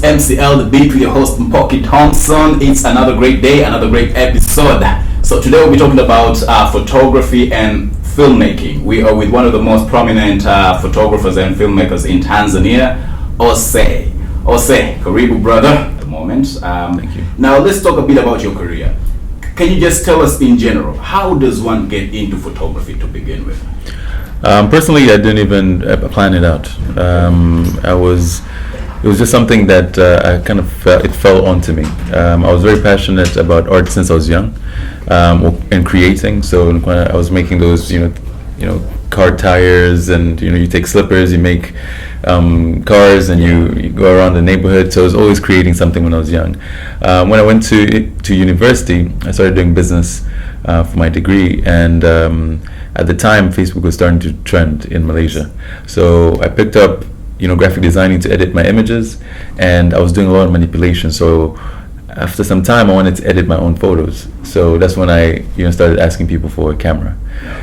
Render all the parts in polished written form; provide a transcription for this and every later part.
It's MCL, the beat with your host Mpoki Thompson. It's another great day, another great episode. So today we'll be talking about photography and filmmaking. We are with one of the most prominent photographers and filmmakers in Tanzania, Osse. Osse, karibu brother, at the moment. Thank you. Now let's talk a bit about your career. Can you just tell us in general, how does one get into photography to begin with? Personally, I didn't even plan it out. It was just something that I kind of it fell onto me. I was very passionate about art since I was young, and creating. So when I was making those, you know, car tires, and you take slippers, you make cars, and you go around the neighborhood. So I was always creating something when I was young. When I went to university, I started doing business for my degree, and at the time, Facebook was starting to trend in Malaysia. So I picked up, graphic designing to edit my images, and I was doing a lot of manipulation. So after some time, I wanted to edit my own photos. So that's when I, started asking people for a camera.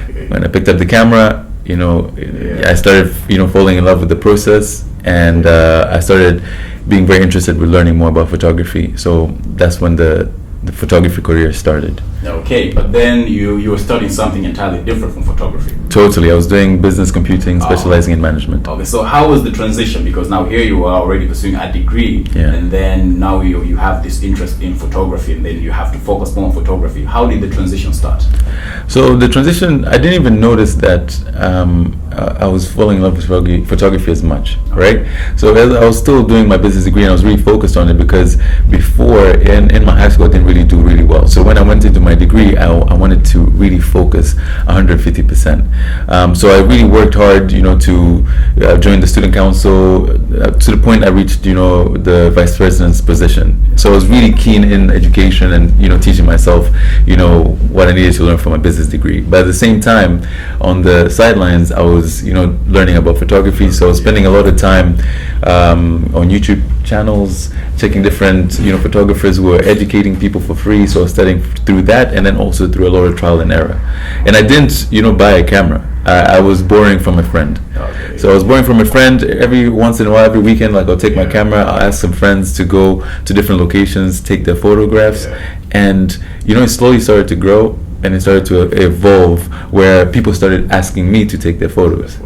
Okay. When I picked up the camera, I started, falling in love with the process, and I started being very interested with learning more about photography. So that's when the photography career started. Okay, but then you were studying something entirely different from photography. Totally, I was doing business computing, specializing in management. Okay, so how was the transition? Because now here you are already pursuing a degree, and then now you have this interest in photography, and then you have to focus more on photography. How did the transition start? So the transition, I didn't even notice that I was falling in love with photography as much, right? So I was still doing my business degree, and I was really focused on it, because before in my high school I didn't really do really well. So when I went into my degree, I wanted to really focus 150%. So I really worked hard, to join the student council, to the point I reached, the vice president's position. So I was really keen in education and, teaching myself, what I needed to learn from my business degree. But at the same time, on the sidelines, I was, learning about photography. So I was spending a lot of time on YouTube channels, checking different, photographers who were educating people for free. So I was studying through that, and then also through a lot of trial and error. And I didn't, buy a camera. I was borrowing from a friend. Okay. So I was borrowing from a friend. Every once in a while, every weekend, I'll take my camera, I'll ask some friends to go to different locations, take their photographs. And, it slowly started to grow, and it started to evolve, where people started asking me to take their photos.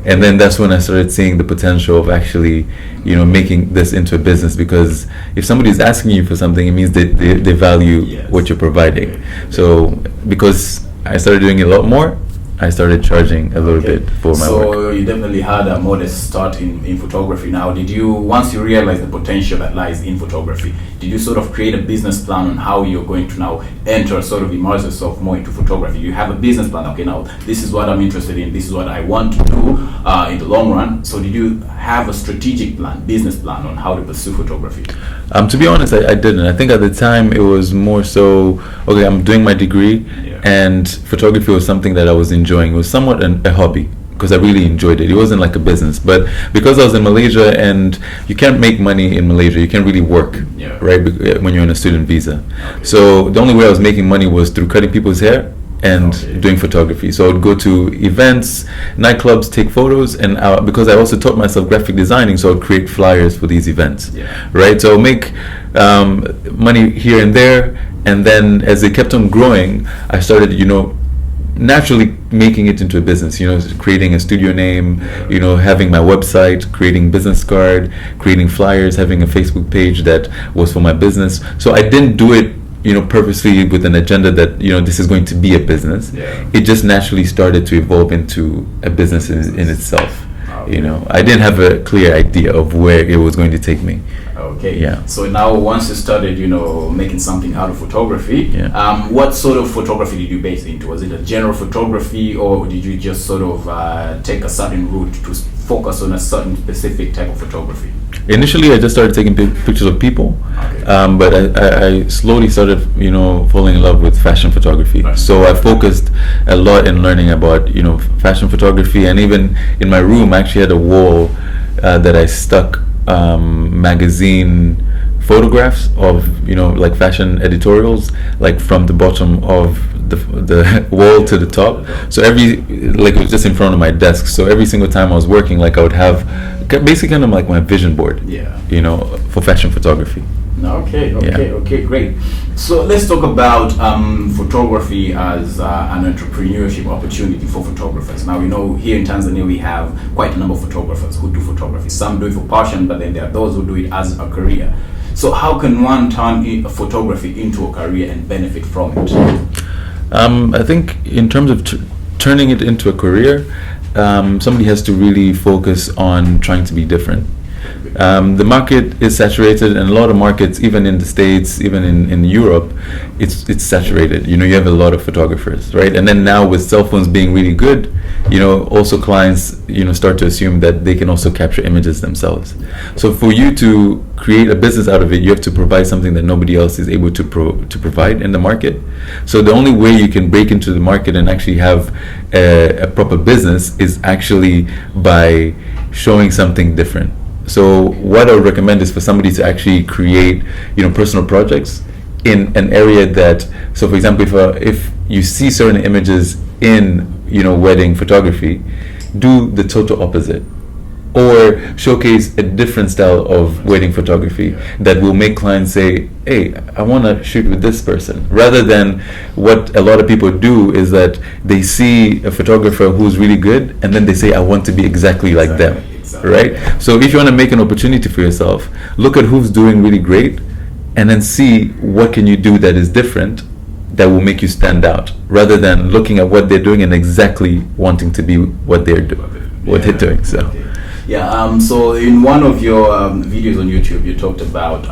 And then that's when I started seeing the potential of actually, making this into a business, because if somebody's asking you for something, it means that they value what you're providing. So because I started doing it a lot more, I started charging a little bit for my work. So you definitely had a modest start in photography. Now, once you realize the potential that lies in photography, did you sort of create a business plan on how you're going to now enter, sort of immerse yourself more into photography? You have a business plan. Okay, now this is what I'm interested in. This is what I want to do in the long run. So did you have a strategic plan, business plan on how to pursue photography? To be honest, I didn't. I think at the time it was more so, okay, I'm doing my degree, and photography was something that I was enjoying. It was somewhat a hobby, because I really enjoyed it. It wasn't like a business. But because I was in Malaysia, and you can't make money in Malaysia, you can't really work, right, when you're on a student visa. Okay. So the only way I was making money was through cutting people's hair and doing photography. So I would go to events, nightclubs, take photos, and because I also taught myself graphic designing, so I'd create flyers for these events, right? So I'll make money here and there, and then as they kept on growing, I started, naturally making it into a business, creating a studio name, having my website, creating business card, creating flyers, having a Facebook page that was for my business. So I didn't do it purposely with an agenda that this is going to be a business. It just naturally started to evolve into a business in itself. I didn't have a clear idea of where it was going to take me. Okay. Yeah. So now, once you started, making something out of photography, what sort of photography did you base into? Was it a general photography, or did you just sort of take a certain route to focus on a certain specific type of photography? Initially, I just started taking pictures of people, but I slowly started, falling in love with fashion photography. So I focused a lot in learning about, fashion photography, and even in my room, I actually had a wall that I stuck magazine photographs of, like fashion editorials, like from the bottom of the wall to the top. So it was just in front of my desk. So every single time I was working, like I would have basically kind of like my vision board. Yeah. For fashion photography. Okay, great. So let's talk about photography as an entrepreneurship opportunity for photographers. Now, here in Tanzania we have quite a number of photographers who do photography. Some do it for passion, but then there are those who do it as a career. So how can one turn photography into a career and benefit from it? I think in terms of turning it into a career, somebody has to really focus on trying to be different. The market is saturated, and a lot of markets, even in the States, even in Europe, it's saturated. You have a lot of photographers, right? And then now with cell phones being really good, also clients, start to assume that they can also capture images themselves. So for you to create a business out of it, you have to provide something that nobody else is able to provide in the market. So the only way you can break into the market and actually have a proper business is actually by showing something different. So what I would recommend is for somebody to actually create, personal projects in an area that, so for example, if you see certain images in, wedding photography, do the total opposite, or showcase a different style of wedding photography that will make clients say, hey, I want to shoot with this person, rather than what a lot of people do is that they see a photographer who's really good and then they say, I want to be exactly like them. Right? So if you want to make an opportunity for yourself, look at who's doing really great and then see what can you do that is different that will make you stand out, rather than looking at what they're doing and exactly wanting to be what they're doing. So so in one of your videos on YouTube, you talked about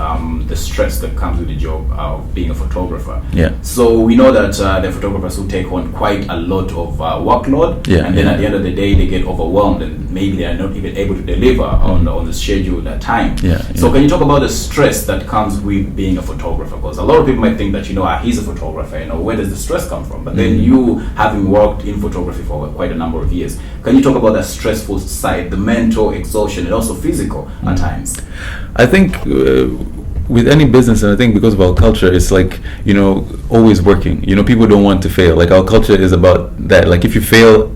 the stress that comes with the job of being a photographer. So we know that there are photographers who take on quite a lot of workload, and then at the end of the day they get overwhelmed and maybe they are not even able to deliver on the scheduled time. So can you talk about the stress that comes with being a photographer? Because a lot of people might think that he's a photographer, where does the stress come from? But then you, having worked in photography for quite a number of years, can you talk about that stressful side, the mental exhaustion and also physical at times? I think with any business, and I think because of our culture, it's like, always working. People don't want to fail. Like our culture is about that. Like if you fail,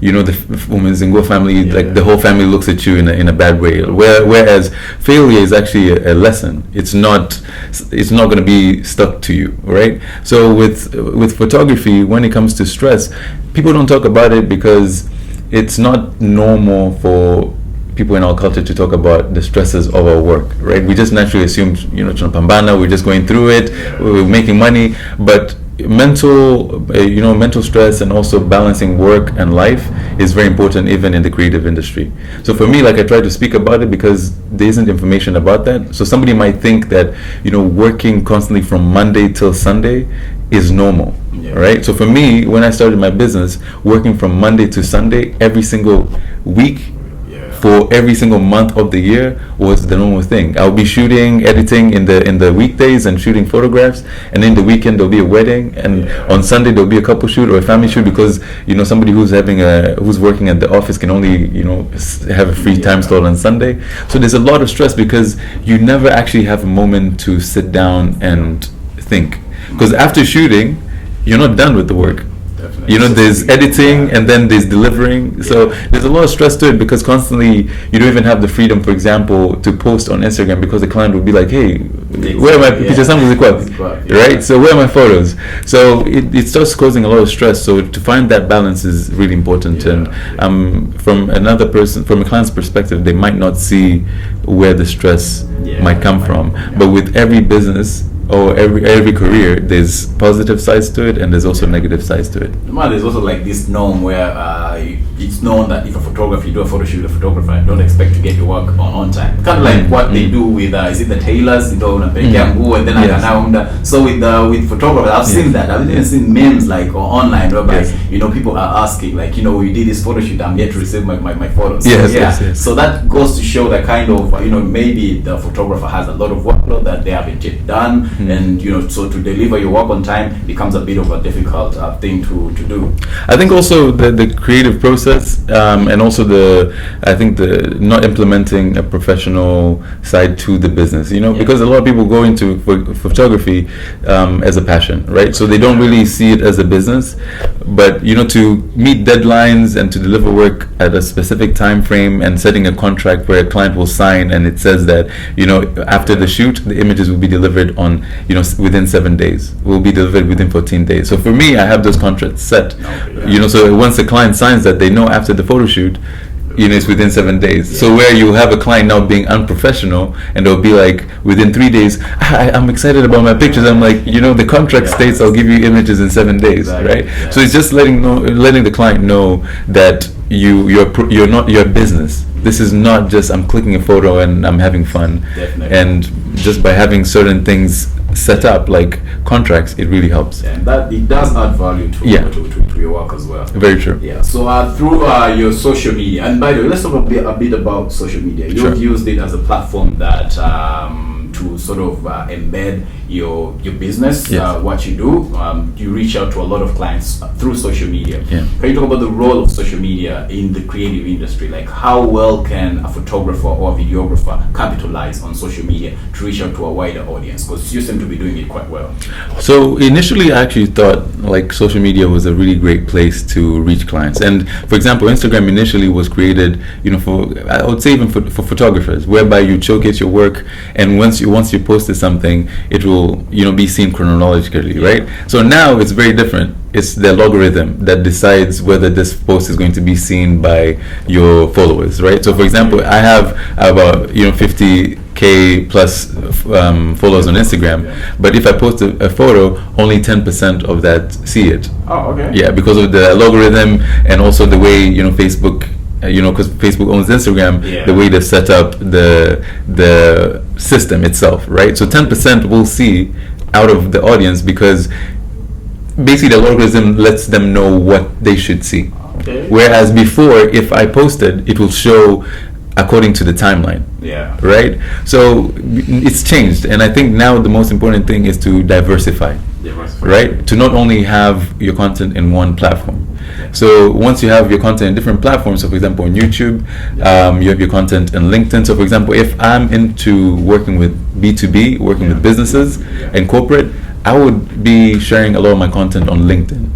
the women's Zingo family, like the whole family looks at you in a bad way. Whereas failure is actually a lesson. It's not going to be stuck to you, right? So with photography, when it comes to stress, people don't talk about it because it's not normal for people in our culture to talk about the stresses of our work, right? We just naturally assume, tunapambana, we're just going through it, we're making money, but mental stress and also balancing work and life is very important even in the creative industry. So for me, like I try to speak about it because there isn't information about that. So somebody might think that, working constantly from Monday till Sunday is normal, right? So for me, when I started my business, working from Monday to Sunday every single week for every single month of the year was the normal thing. I'll be shooting, editing in the weekdays and shooting photographs, and in the weekend there'll be a wedding, and on Sunday there'll be a couple shoot or a family shoot, because somebody who's working at the office can only have a free time slot on Sunday. So there's a lot of stress because you never actually have a moment to sit down and think, because after shooting you're not done with the work. There's editing and then there's delivering. So there's a lot of stress to it because constantly you don't even have the freedom, for example, to post on Instagram, because the client will be like, hey, where are my pictures? Right? So where are my photos? So it starts causing a lot of stress. So to find that balance is really important. And from a client's perspective, they might not see where the stress might come from. But with every business or every career, there's positive sides to it and there's also negative sides to it. There's also like this norm where it's known that if you do a photo shoot with a photographer, don't expect to get your work on time. Kind of like what they do with is it the tailors, and then so with photographers, I've seen that. I've even seen memes like online whereby people are asking like, we did this photo shoot, I'm yet to receive my photos. So that goes to show that kind of maybe the photographer has a lot of workload that they haven't yet done. And so to deliver your work on time becomes a bit of a difficult thing to do. I think also the creative process process, and also I think the not implementing a professional side to the business, because a lot of people go into photography as a passion, right? So they don't really see it as a business, but to meet deadlines and to deliver work at a specific time frame and setting a contract where a client will sign and it says that after the shoot the images will be delivered on within 7 days, will be delivered within 14 days. So for me, I have those contracts set, so once the client signs that, they know after the photo shoot it's within 7 days. So where you have a client now being unprofessional and they'll be like, within 3 days, I'm excited about my pictures, I'm like, the contract states I'll give you images in 7 days, right? So it's just letting the client know that you're not your business. This is not just I'm clicking a photo and I'm having fun. Definitely. And just by having certain things set up, like contracts, it really helps. And that it does add value to your work as well. Very true. Yeah. So through your social media, and by the way, let's talk a bit about social media. You've used it as a platform that to sort of embed your business, what you do. You reach out to a lot of clients through social media. Yeah. Can you talk about the role of social media in the creative industry? Like, how well can a photographer or a videographer capitalize on social media to reach out to a wider audience? Because you seem to be doing it quite well. So initially, I actually thought like social media was a really great place to reach clients. And for example, Instagram initially was created, for, I would say even for photographers, whereby you showcase your work, and once you posted something, it will be seen chronologically, right? So now it's very different. It's the algorithm that decides whether this post is going to be seen by your followers, right? So for example, I have about 50K plus followers on Instagram, but if I post a photo, only 10% of that see it. Oh, okay. Yeah, because of the algorithm and also the way Facebook, because Facebook owns Instagram, the way they set up the system itself, right? So 10% will see out of the audience, because basically the algorithm lets them know what they should see. Okay. Whereas before, if I posted, it will show according to the timeline. Yeah. Right? So it's changed, and I think now the most important thing is to diversify. Right? To not only have your content in one platform. So once you have your content in different platforms, so for example on YouTube, you have your content in LinkedIn. So for example, if I'm into working with B2B, working with businesses and corporate, I would be sharing a lot of my content on LinkedIn.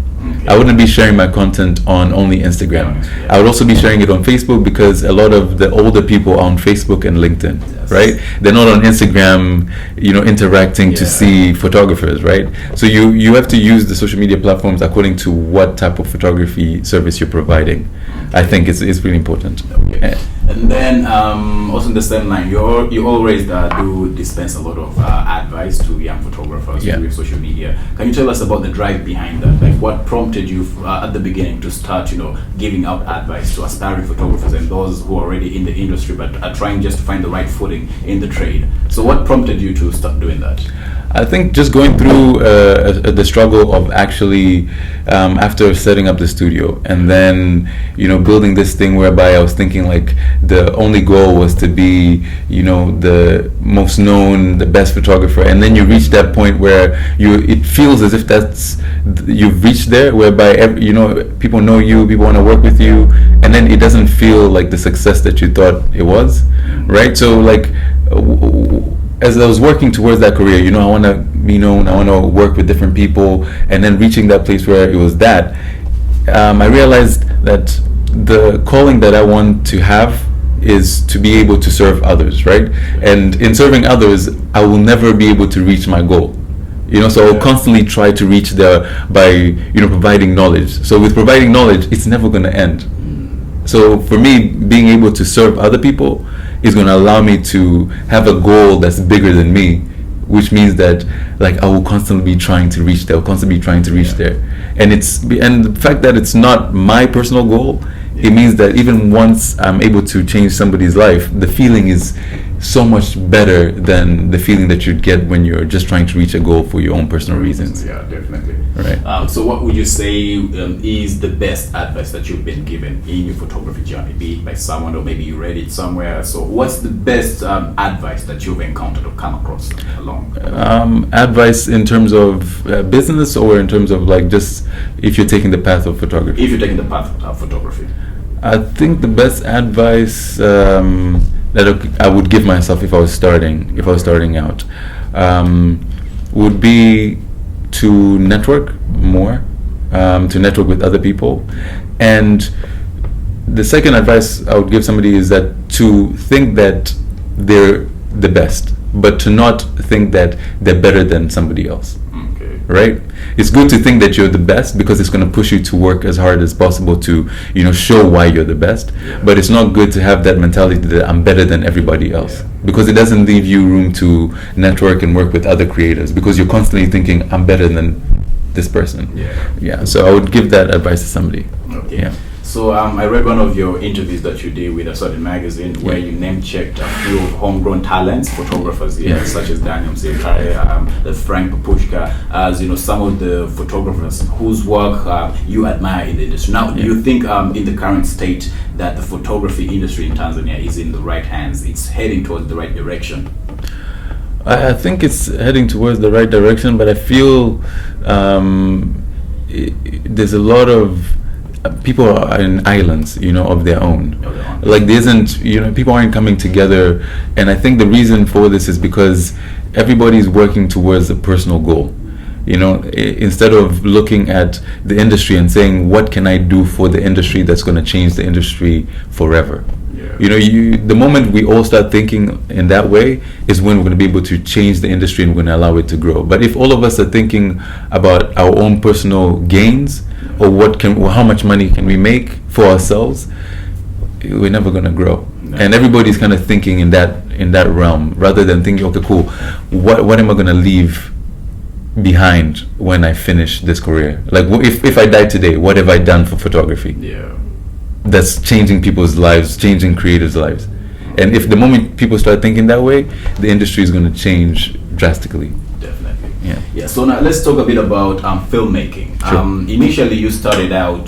I wouldn't be sharing my content on only Instagram. I would also be sharing it on Facebook, because a lot of the older people are on Facebook and LinkedIn, right? They're not on Instagram, interacting to see photographers, right? So you have to use the social media platforms according to what type of photography service you're providing. I think it's really important. And then also in the same line, you always do dispense a lot of advice to young photographers through your social media. Can you tell us about the drive behind that? Like, what prompted you at the beginning to start, giving out advice to aspiring photographers and those who are already in the industry but are trying just to find the right footing in the trade? So what prompted you to start doing that? I think just going through the struggle of actually after setting up the studio, and then building this thing whereby I was thinking like the only goal was to be the most known, the best photographer, and then you reach that point where it feels as if you've reached there, whereby people know you, people want to work with you, and then it doesn't feel like the success that you thought it was, right? So like as I was working towards that career, I want to be known, I want to work with different people, and then reaching that place where it was that, I realized that the calling that I want to have is to be able to serve others, right? And in serving others, I will never be able to reach my goal. So I'll constantly try to reach there by, providing knowledge. So with providing knowledge, it's never going to end. So for me, being able to serve other people is going to allow me to have a goal that's bigger than me, which means that like I will constantly be trying to reach there, and the fact that it's not my personal goal, it means that even once I'm able to change somebody's life, the feeling is so much better than the feeling that you'd get when you're just trying to reach a goal for your own personal reasons. Yeah, definitely. Right. So what would you say is the best advice that you've been given in your photography journey, be it by someone or maybe you read it somewhere? So what's the best advice that you've encountered or come across along? Advice in terms of business, or in terms of like just if you're taking the path of photography? If you're taking the path of photography. I think the best advice that I would give myself if I was starting out, would be to network more, to network with other people. And the second advice I would give somebody is that to think that they're the best, but to not think that they're better than somebody else. Okay. Right? It's good to think that you're the best because it's going to push you to work as hard as possible to, show why you're the best. Yeah. But it's not good to have that mentality that I'm better than everybody else, because it doesn't leave you room to network and work with other creators, because you're constantly thinking I'm better than this person. Yeah. So I would give that advice to somebody. Okay. Yeah. So I read one of your interviews that you did with a certain magazine where you name-checked a few homegrown talents, photographers here, such as Daniel Sinare, the Frank Papuchka, as some of the photographers whose work you admire in the industry. Now, do you think in the current state that the photography industry in Tanzania is in the right hands? It's heading towards the right direction? I think it's heading towards the right direction, but I feel there's a lot of people are in islands, of their own. Like there isn't, people aren't coming together, and I think the reason for this is because everybody's working towards a personal goal. Instead of looking at the industry and saying, what can I do for the industry that's going to change the industry forever? The moment we all start thinking in that way is when we're going to be able to change the industry and we're going to allow it to grow. But if all of us are thinking about our own personal gains, or how much money can we make for ourselves, we're never going to grow. No. And everybody's kind of thinking in that realm, rather than thinking, okay, cool, what am I going to leave behind when I finish this career? Like, if I die today, what have I done for photography? That's changing people's lives, changing creators' lives. And if the moment people start thinking that way, the industry is going to change drastically. Definitely. Yeah. So now let's talk a bit about filmmaking. Sure. Initially, you started out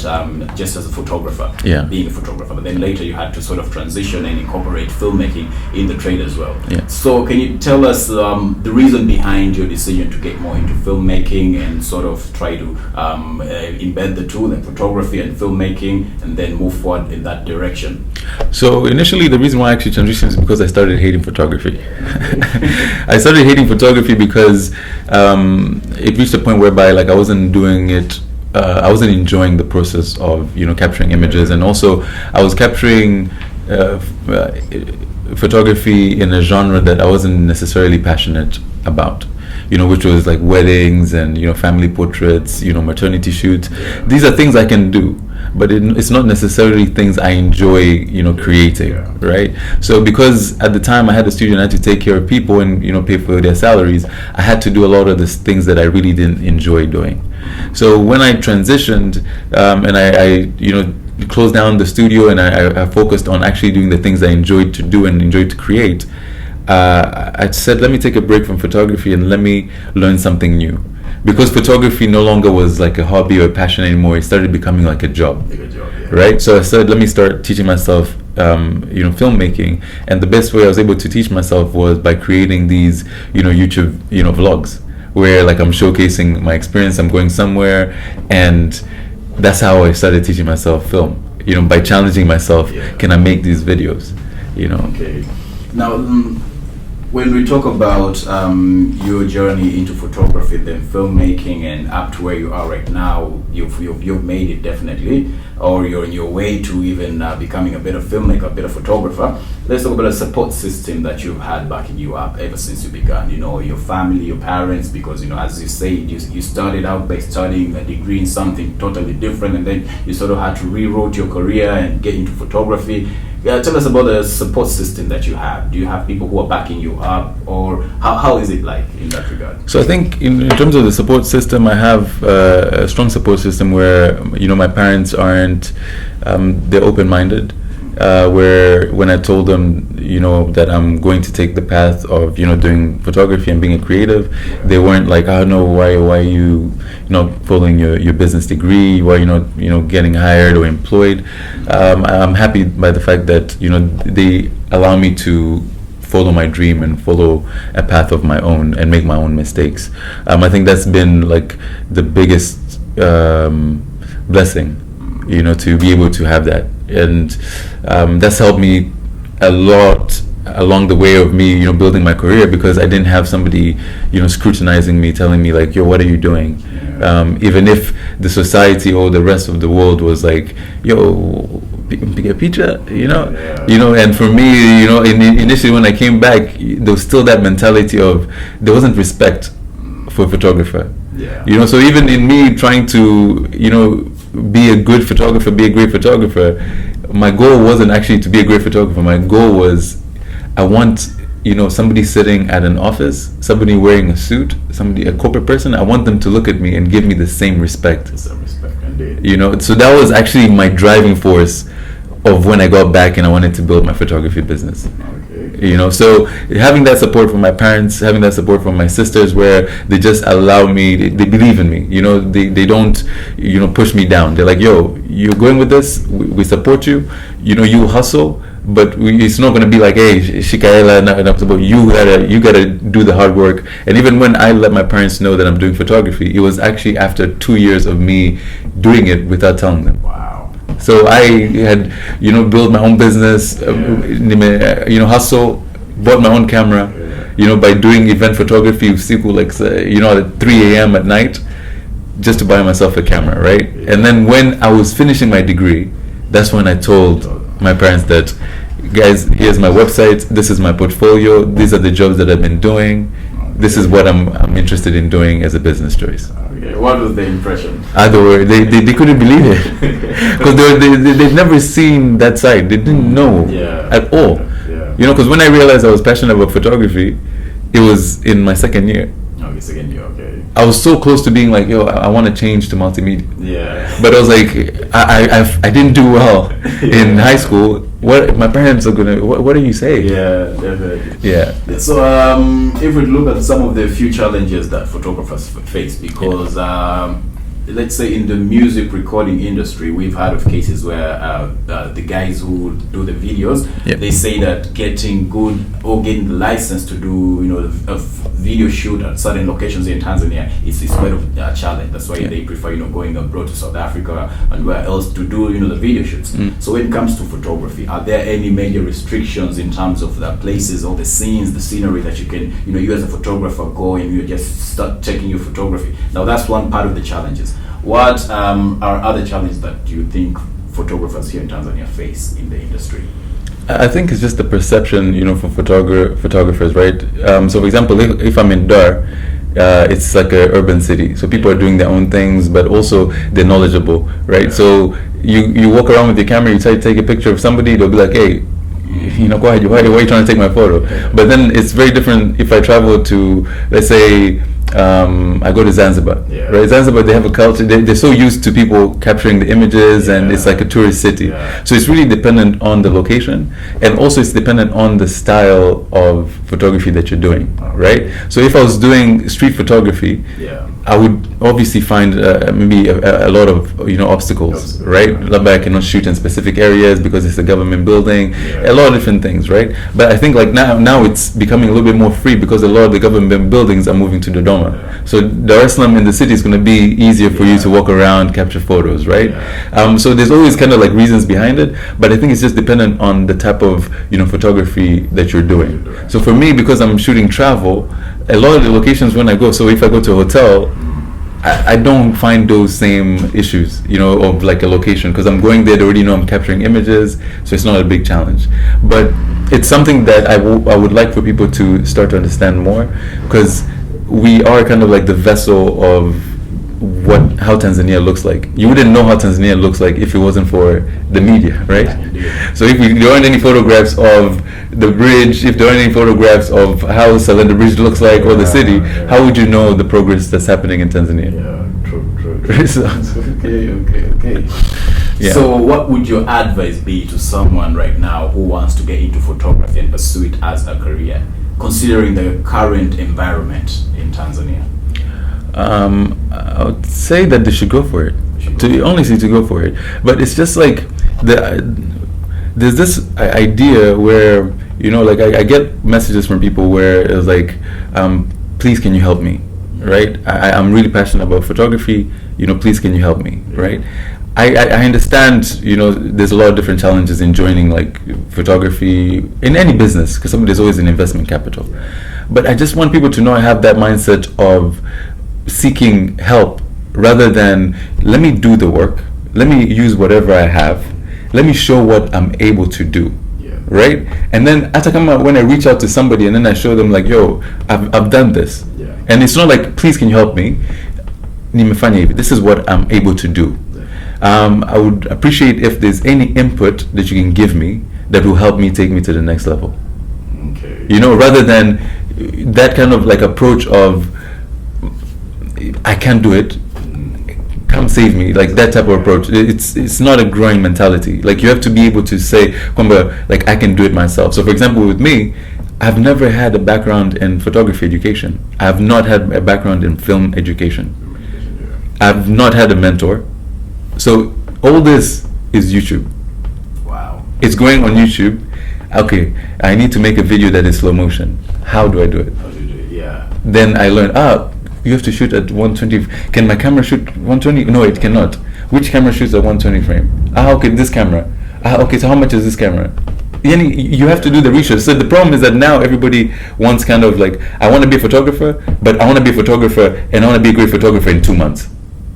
just as a photographer, being a photographer, but then later you had to sort of transition and incorporate filmmaking in the trade as well. Yeah. So can you tell us the reason behind your decision to get more into filmmaking and sort of try to embed the two, like photography and filmmaking, and then move forward in that direction? So initially, the reason why I actually transitioned is because I started hating photography. I started hating photography because it reached a point whereby I wasn't doing it. I wasn't enjoying the process of capturing images, and also I was capturing photography in a genre that I wasn't necessarily passionate about. Which was like weddings and family portraits, maternity shoots. These are things I can do, but it's not necessarily things I enjoy, creating, right? So because at the time I had a studio and I had to take care of people and pay for their salaries, I had to do a lot of the things that I really didn't enjoy doing. So when I transitioned and I closed down the studio and I focused on actually doing the things I enjoyed to do and enjoyed to create, I said, let me take a break from photography and let me learn something new. Because photography no longer was like a hobby or a passion anymore. It started becoming like a job. Right? So I said, let me start teaching myself filmmaking. And the best way I was able to teach myself was by creating these YouTube vlogs, where I'm showcasing my experience. I'm going somewhere, and that's how I started teaching myself film. By challenging myself, can I make these videos? Okay. Now, when we talk about your journey into photography, then filmmaking, and up to where you are right now, you've made it definitely, or you're on your way to even becoming a better filmmaker, a better photographer. Let's talk about a support system that you've had backing you up ever since you began. Your family, your parents, because as you said, you started out by studying a degree in something totally different, and then you sort of had to rewrite your career and get into photography. Tell us about the support system that you have. Do you have people who are backing you up, or how is it like in that regard? So I think in terms of the support system, I have a strong support system where my parents aren't they're open-minded. Where when I told them that I'm going to take the path of doing photography and being a creative, they weren't like, oh no, why are you not following your business degree, why are you not getting hired or employed. I'm happy by the fact that they allow me to follow my dream and follow a path of my own and make my own mistakes. I think that's been like the biggest blessing, to be able to have that. and that's helped me a lot along the way of me, building my career, because I didn't have somebody, scrutinizing me, telling me like, yo, what are you doing? Even if the society or the rest of the world was like, yo, piga picha, and for me, initially when I came back, there was still that mentality of, there wasn't respect for a photographer. So even in me trying to, be a good photographer, be a great photographer, my goal wasn't actually to be a great photographer. My goal was, I want, somebody sitting at an office, somebody wearing a suit, a corporate person, I want them to look at me and give me the same respect. The same respect, indeed. So that was actually my driving force of when I got back and I wanted to build my photography business. So having that support from my parents, having that support from my sisters, where they just allow me, they believe in me, they don't, push me down. They're like, yo, you're going with this, we support you, you hustle, but it's not going to be like, hey, Shikaela, you gotta do the hard work. And even when I let my parents know that I'm doing photography, it was actually after 2 years of me doing it without telling them. So I had, built my own business, hustle, bought my own camera, by doing event photography, at 3 a.m. at night, just to buy myself a camera, right? And then when I was finishing my degree, that's when I told my parents that, guys, here's my website, this is my portfolio, these are the jobs that I've been doing, this is what I'm interested in doing as a business choice. What was the impression? They couldn't believe it, because they've never seen that side. They didn't know at all. Because when I realized I was passionate about photography, it was in my second year. Second year, okay. I was so close to being like, yo, I want to change to multimedia. But I was like, I didn't do well in high school. What my parents are gonna? What do you say? Definitely. So if we look at some of the few challenges that photographers face, because let's say in the music recording industry, we've heard of cases where the guys who do the videos, they say that getting good or getting the license to do a video shoot at certain locations in Tanzania is quite a challenge. That's why they prefer going abroad to South Africa and where else to do the video shoots. So when it comes to photography, are there any major restrictions in terms of the places or the scenes, the scenery that you can you as a photographer go and you just start taking your photography? Now that's one part of the challenges. What are other challenges that you think photographers here in Tanzania face in the industry? I think it's just the perception, for photographers, right? So, for example, if I'm in Dar, it's like an urban city, so people are doing their own things, but also they're knowledgeable, right? So you walk around with your camera, you try to take a picture of somebody, they'll be like, hey, why are you trying to take my photo? But then it's very different if I travel to, let's say, I go to Zanzibar, right? Zanzibar, they have a culture, they're so used to people capturing the images, and it's like a tourist city. So it's really dependent on the location, and also it's dependent on the style of photography that you're doing, right? So if I was doing street photography, I would obviously find maybe a lot of obstacles, right? Like I cannot shoot in specific areas because it's a government building, a lot of different things, right? But I think like now it's becoming a little bit more free because a lot of the government buildings are moving to the Dodoma. So Dar es Salaam in the city is going to be easier for you to walk around, capture photos, right? So there's always kind of like reasons behind it, but I think it's just dependent on the type of photography that you're doing. So for me, because I'm shooting travel, a lot of the locations when I go, so if I go to a hotel, I don't find those same issues, of like a location, because I'm going there, they already know I'm capturing images, so it's not a big challenge. But it's something that I would like for people to start to understand more, because we are kind of like the vessel of how Tanzania looks like. You wouldn't know how Tanzania looks like if it wasn't for the media, right? So if there aren't any photographs of the bridge, if there aren't any photographs of how Salaam the bridge looks like or the city, how would you know the progress that's happening in Tanzania? True. So, okay. So what would your advice be to someone right now who wants to get into photography and pursue it as a career, considering the current environment in Tanzania? I would say that they should go for it. To go for it. But it's just like there's this idea where like I get messages from people where it's like, please can you help me, right? I'm really passionate about photography. Please can you help me, right? I understand, you know, there's a lot of different challenges in joining like photography in any business, because there's always an investment capital. But I just want people to know I have that mindset of seeking help rather than let me do the work, let me use whatever I have, let me show what I'm able to do. Right? And then when I reach out to somebody and then I show them like, yo, I've done this. And it's not like, please can you help me? This is what I'm able to do. I would appreciate if there's any input that you can give me that will help me take me to the next level. Okay. You know, rather than that kind of like approach of I can't do it, come save me, like that type of approach. It's not a growing mentality. Like you have to be able to say, like I can do it myself. So for example, with me, I've never had a background in photography education. I've not had a background in film education. I've not had a mentor. So all this is YouTube. Wow. It's going on YouTube. Okay, I need to make a video that is slow motion. How do I do it? How do you do it? Yeah. Then I learned, you have to shoot at 120. Can my camera shoot 120? No, it cannot. Which camera shoots at 120 frame? Okay, this camera. Okay, so how much is this camera? You have to do the research. So the problem is that now everybody wants kind of like, I want to be a photographer, but I want to be a photographer and I want to be a great photographer in 2 months.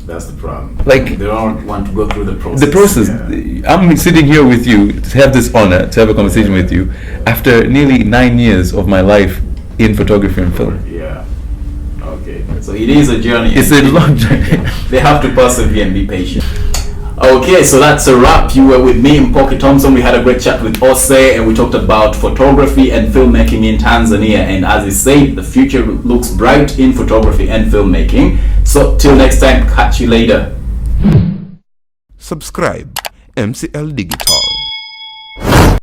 That's the problem. Like they don't want to go through the process. The process. Yeah. I'm sitting here with you to have this honor, to have a conversation with you after nearly 9 years of my life in photography and film. Yeah. Okay. So it is a journey. It's a long journey. They have to persevere and be patient. Okay, so that's a wrap. You were with me, Mpoki Thompson. We had a great chat with Osse, and we talked about photography and filmmaking in Tanzania. And as he said, the future looks bright in photography and filmmaking. So till next time, catch you later. Subscribe MCL Digital.